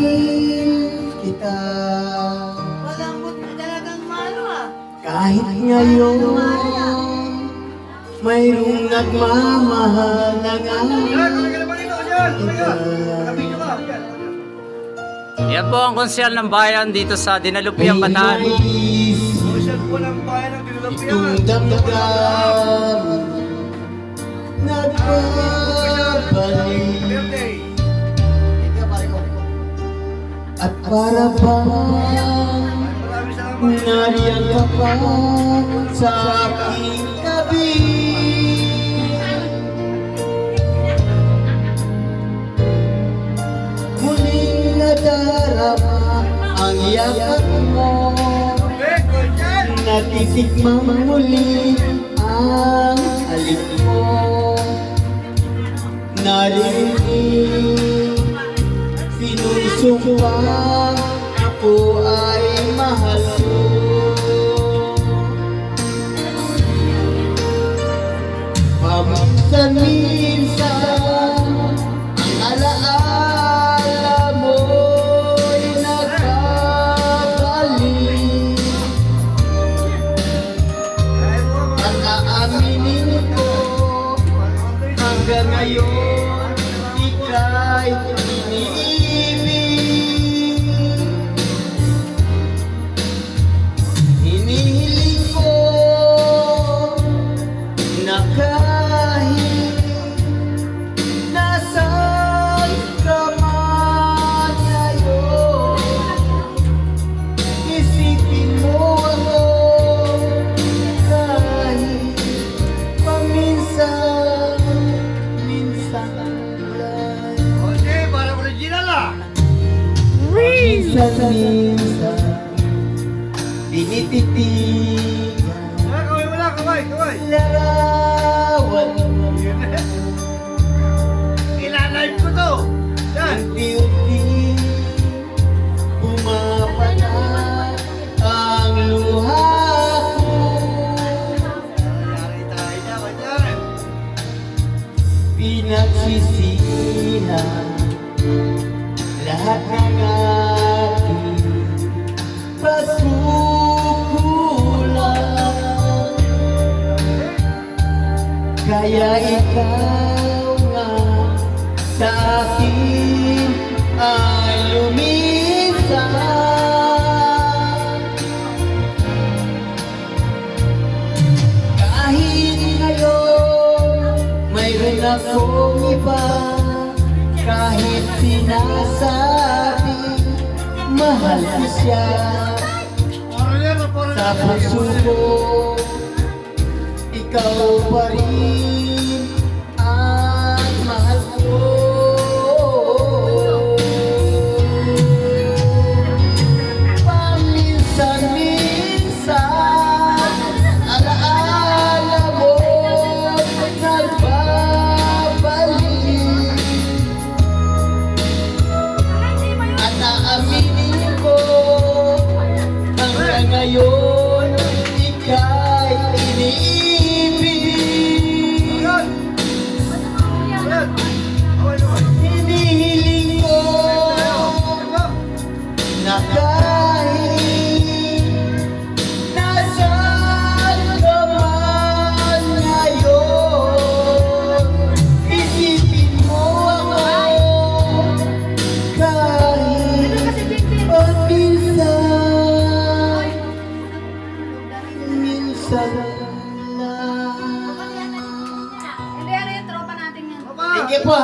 Mahalin kita Malambot mo talagang malo ah. kahit ngayon mayroong nagmamahal na nga kita. Yan po ang konsyal ng bayan dito sa Dinalupiang Bataan. Itong damdam nagbabalik at para bang nariyan ka pa sa aking tabi. Muling nadarama ang yakap mo, natitikmang muli ang halik mo. Narinig, sinusumpang ako ay mahal mo. Paminsan-minsan ang alaala mo'y nagbabalik. Ang aaminin ko hanggang ngayon ika'y iniibig. Hinihiling ko na kahit nasaan ka man ngayon, isipin mo ako kahit paminsan-minsan lang. Paminsan-minsan tinititigan larawan mo. Unti-unti pumapatak ang luha ko. Pinagsisihan lahat ng aking pagkukulang, kaya ikaw nga sa akin ay lumisan. Kahit ngayon mayroon akong iba, kahit sinasabi mahal ko siya, sa puso ko ikaw pa rin ang mahal ko. Paminsan-minsan alaala mo nagbabalik, at aaminin ko hanggang ngayon ika'y iniibig. Hinihiling ko na kahit nasaan ka man ngayon, isipin mo ako kahit pagminsan, minsan lang. Hindi, ano yung tropa natin yan? Thank you po.